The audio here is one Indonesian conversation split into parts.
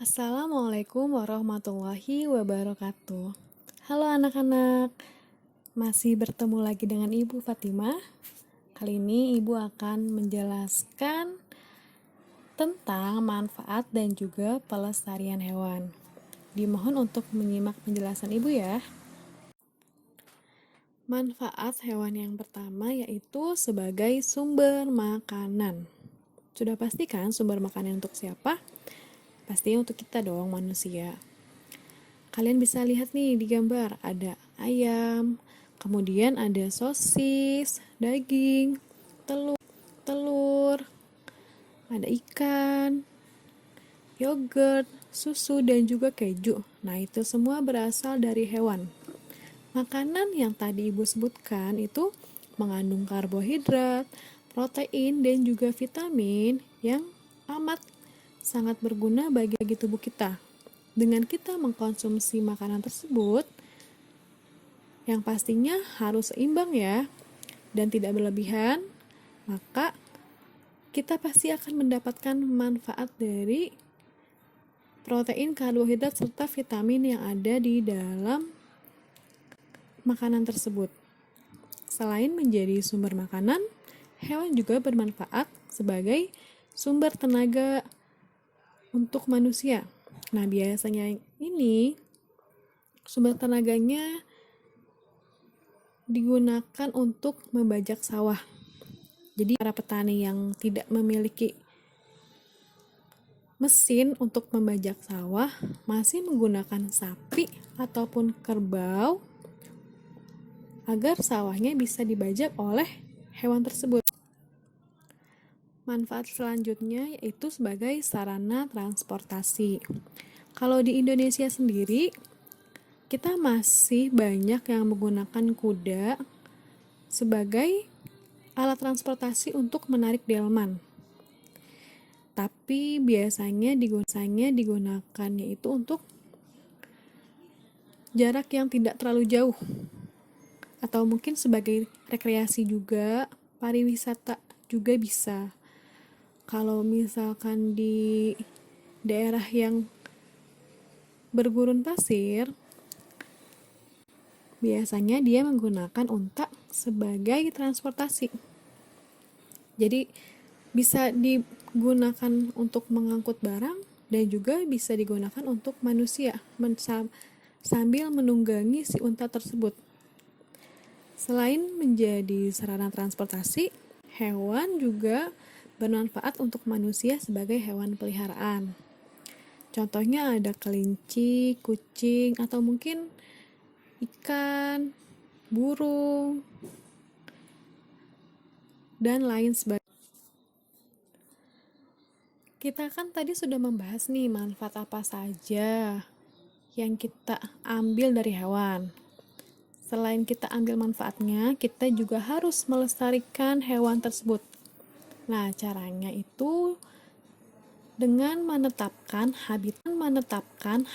Assalamualaikum warahmatullahi wabarakatuh. Halo anak-anak, masih bertemu lagi dengan Ibu Fatimah. Kali ini Ibu akan menjelaskan tentang manfaat dan juga pelestarian hewan. Dimohon untuk menyimak penjelasan Ibu ya. Manfaat hewan yang pertama yaitu sebagai sumber makanan. Sudah pastikan sumber makanan untuk siapa? Pastinya untuk kita dong, manusia. Kalian bisa lihat nih di gambar, ada ayam, kemudian ada sosis, daging, telur, ada ikan, yogurt, susu, dan juga keju. Nah, itu semua berasal dari hewan. Makanan yang tadi Ibu sebutkan itu mengandung karbohidrat, protein, dan juga vitamin yang amat sangat berguna bagi tubuh kita. Dengan kita mengkonsumsi makanan tersebut, yang pastinya harus seimbang ya, dan tidak berlebihan, maka kita pasti akan mendapatkan manfaat dari protein, karbohidrat, serta vitamin yang ada di dalam makanan tersebut. Selain menjadi sumber makanan, hewan juga bermanfaat sebagai sumber tenaga untuk manusia. Nah, biasanya ini sumber tenaganya digunakan untuk membajak sawah. Jadi para petani yang tidak memiliki mesin untuk membajak sawah masih menggunakan sapi ataupun kerbau agar sawahnya bisa dibajak oleh hewan tersebut. Manfaat selanjutnya yaitu sebagai sarana transportasi. Kalau di Indonesia sendiri, kita masih banyak yang menggunakan kuda sebagai alat transportasi untuk menarik delman. Tapi biasanya digunakannya itu untuk jarak yang tidak terlalu jauh, atau mungkin sebagai rekreasi juga, pariwisata juga bisa. Kalau misalkan di daerah yang bergurun pasir, biasanya dia menggunakan unta sebagai transportasi. Jadi bisa digunakan untuk mengangkut barang dan juga bisa digunakan untuk manusia sambil menunggangi si unta tersebut. Selain menjadi sarana transportasi, hewan juga bermanfaat untuk manusia sebagai hewan peliharaan. Contohnya ada kelinci, kucing, atau mungkin ikan, burung, dan lain sebagainya. Kita kan tadi sudah membahas nih manfaat apa saja yang kita ambil dari hewan. Selain kita ambil manfaatnya, kita juga harus melestarikan hewan tersebut. Nah, caranya itu dengan menetapkan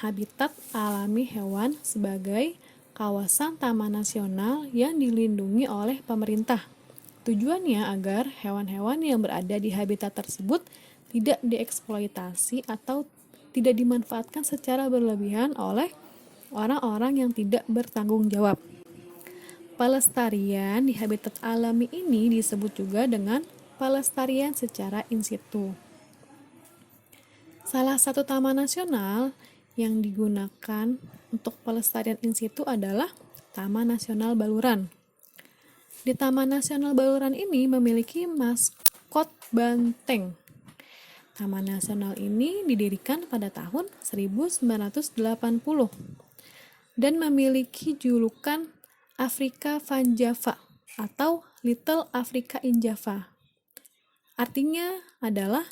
habitat alami hewan sebagai kawasan taman nasional yang dilindungi oleh pemerintah. Tujuannya agar hewan-hewan yang berada di habitat tersebut tidak dieksploitasi atau tidak dimanfaatkan secara berlebihan oleh orang-orang yang tidak bertanggung jawab. Pelestarian di habitat alami ini disebut juga dengan pelestarian secara in situ. Salah satu taman nasional yang digunakan untuk pelestarian in situ adalah Taman Nasional Baluran. Di Taman Nasional Baluran ini memiliki maskot banteng. Taman Nasional ini didirikan pada tahun 1980 dan memiliki julukan Afrika Van Java atau Little Africa in Java. Artinya adalah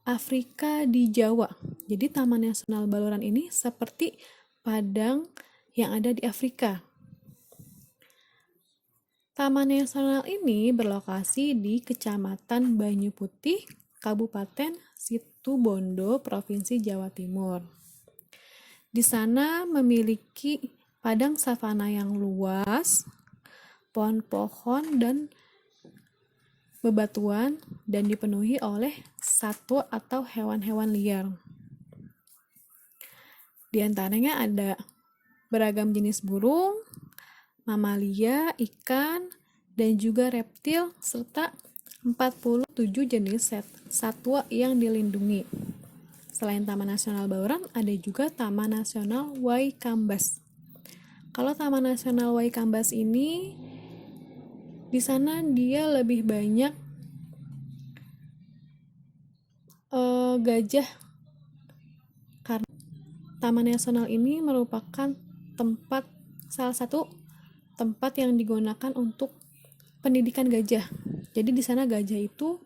Afrika di Jawa. Jadi Taman Nasional Baluran ini seperti padang yang ada di Afrika. Taman Nasional ini berlokasi di Kecamatan Banyu Putih, Kabupaten Situbondo, Provinsi Jawa Timur. Di sana memiliki padang savana yang luas, pohon-pohon dan bebatuan, dan dipenuhi oleh satwa atau hewan-hewan liar. Di antaranya ada beragam jenis burung, mamalia, ikan, dan juga reptil, serta 47 jenis satwa yang dilindungi. Selain Taman Nasional Baluran, ada juga Taman Nasional Waikambas. Kalau Taman Nasional Waikambas ini, di sana dia lebih banyak gajah, karena Taman Nasional ini merupakan salah satu tempat yang digunakan untuk pendidikan gajah. Jadi di sana gajah itu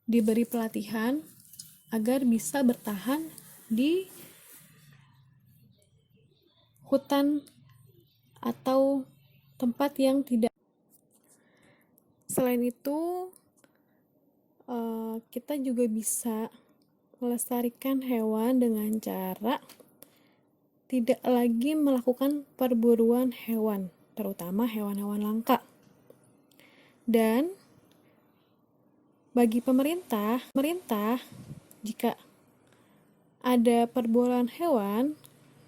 diberi pelatihan agar bisa bertahan di hutan atau tempat yang tidak. Selain itu, kita juga bisa melestarikan hewan dengan cara tidak lagi melakukan perburuan hewan, terutama hewan-hewan langka. Dan bagi pemerintah, jika ada perburuan hewan,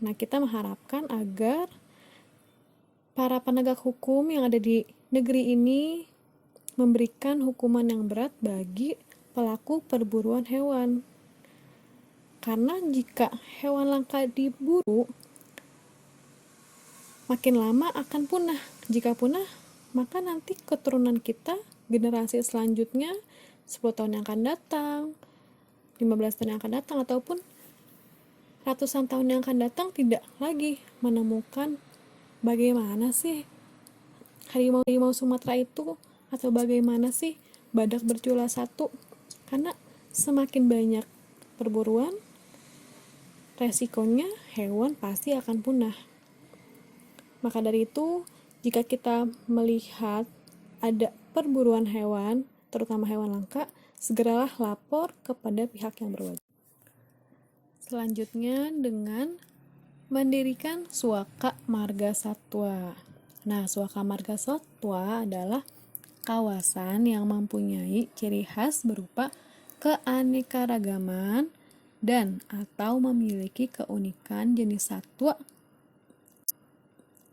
nah kita mengharapkan agar para penegak hukum yang ada di negeri ini memberikan hukuman yang berat bagi pelaku perburuan hewan. Karena jika hewan langka diburu, makin lama akan punah. Jika punah, maka nanti keturunan kita, generasi selanjutnya, 10 tahun yang akan datang, 15 tahun yang akan datang, ataupun ratusan tahun yang akan datang tidak lagi menemukan bagaimana sih harimau Sumatera itu, atau bagaimana sih badak bercula satu. Karena semakin banyak perburuan, resikonya hewan pasti akan punah. Maka dari itu, jika kita melihat ada perburuan hewan, terutama hewan langka, segeralah lapor kepada pihak yang berwajib. Selanjutnya dengan mendirikan Suaka Marga Satwa. Nah, Suaka Marga Satwa adalah kawasan yang mempunyai ciri khas berupa keanekaragaman dan atau memiliki keunikan jenis satwa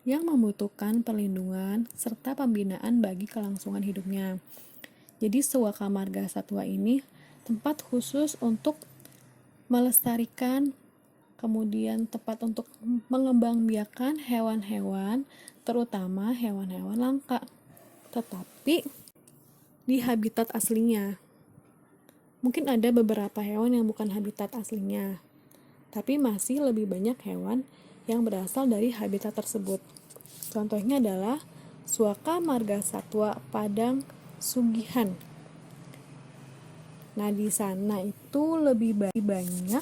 yang membutuhkan perlindungan serta pembinaan bagi kelangsungan hidupnya. Jadi Suaka Marga Satwa ini tempat khusus untuk melestarikan, kemudian tempat untuk mengembangbiakan hewan-hewan, terutama hewan-hewan langka, tetapi di habitat aslinya. Mungkin ada beberapa hewan yang bukan habitat aslinya, tapi masih lebih banyak hewan yang berasal dari habitat tersebut. Contohnya adalah Suaka Marga Satwa Padang Sugihan. Nah, di sana itu lebih banyak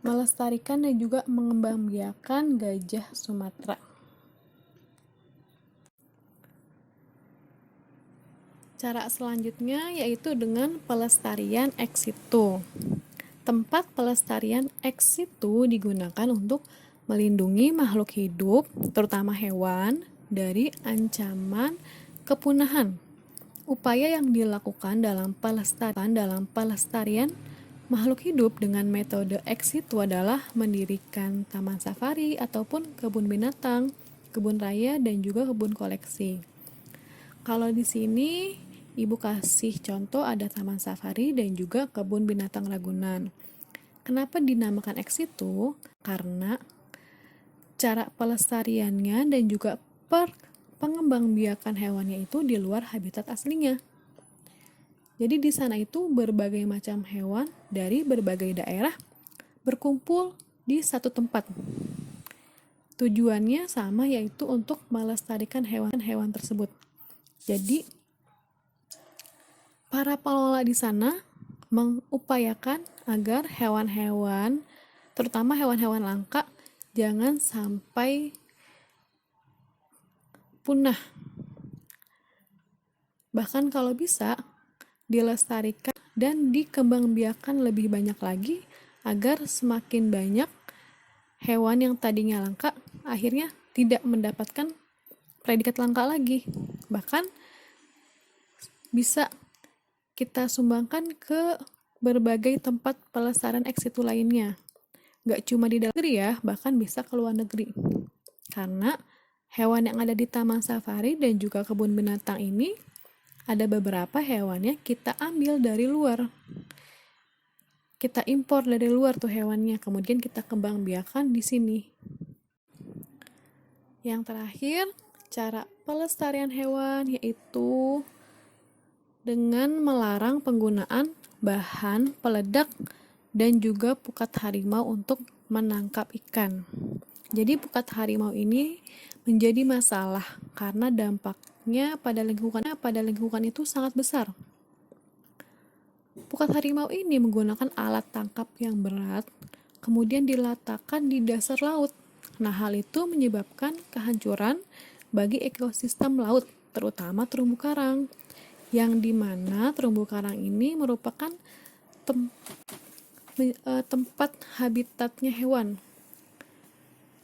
melestarikan dan juga mengembangbiakan gajah Sumatera. Cara selanjutnya yaitu dengan pelestarian ex situ. Tempat pelestarian ex situ digunakan untuk melindungi makhluk hidup, terutama hewan, dari ancaman kepunahan. Upaya yang dilakukan dalam pelestarian makhluk hidup dengan metode ex situ adalah mendirikan taman safari ataupun kebun binatang, kebun raya, dan juga kebun koleksi. Kalau di sini Ibu kasih contoh ada taman safari dan juga kebun binatang Ragunan. Kenapa dinamakan ex situ? Karena cara pelestariannya dan juga pengembangbiakan hewannya itu di luar habitat aslinya. Jadi di sana itu berbagai macam hewan dari berbagai daerah berkumpul di satu tempat. Tujuannya sama, yaitu untuk melestarikan hewan-hewan tersebut. Jadi para pengelola di sana mengupayakan agar hewan-hewan, terutama hewan-hewan langka, jangan sampai punah. Bahkan kalau bisa dilestarikan dan dikembangbiakan lebih banyak lagi agar semakin banyak hewan yang tadinya langka akhirnya tidak mendapatkan predikat langka lagi. Bahkan bisa kita sumbangkan ke berbagai tempat pelestarian ex situ lainnya. Nggak cuma di dalam negeri ya, bahkan bisa ke luar negeri. Karena hewan yang ada di taman safari dan juga kebun binatang ini, ada beberapa hewannya kita ambil dari luar. Kita impor dari luar tuh hewannya, kemudian kita kembang biakan di sini. Yang terakhir, cara pelestarian hewan yaitu dengan melarang penggunaan bahan peledak dan juga pukat harimau untuk menangkap ikan. Jadi pukat harimau ini menjadi masalah karena dampaknya pada lingkungan itu sangat besar. Pukat harimau ini menggunakan alat tangkap yang berat, kemudian diletakkan di dasar laut. Nah, hal itu menyebabkan kehancuran bagi ekosistem laut, terutama terumbu karang, yang dimana terumbu karang ini merupakan tempat habitatnya hewan.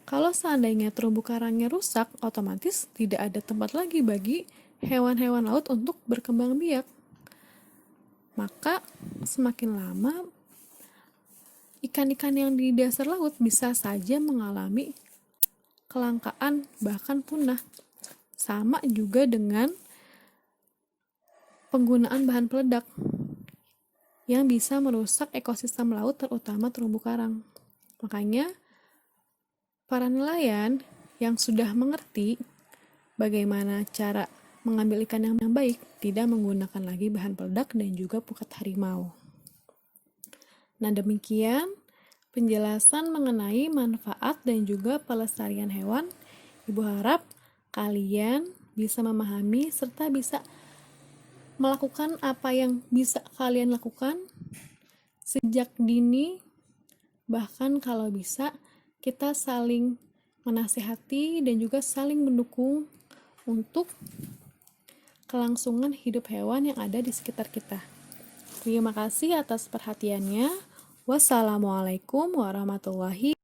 Kalau seandainya terumbu karangnya rusak, otomatis tidak ada tempat lagi bagi hewan-hewan laut untuk berkembang biak. Maka semakin lama ikan-ikan yang di dasar laut bisa saja mengalami kelangkaan bahkan punah. Sama juga dengan penggunaan bahan peledak yang bisa merusak ekosistem laut terutama terumbu karang. Makanya para nelayan yang sudah mengerti bagaimana cara mengambil ikan yang baik tidak menggunakan lagi bahan peledak dan juga pukat harimau. Nah, demikian penjelasan mengenai manfaat dan juga pelestarian hewan. Ibu harap kalian bisa memahami serta bisa melakukan apa yang bisa kalian lakukan sejak dini. Bahkan kalau bisa kita saling menasehati dan juga saling mendukung untuk kelangsungan hidup hewan yang ada di sekitar kita. Terima kasih atas perhatiannya. Wassalamualaikum warahmatullahi wabarakatuh.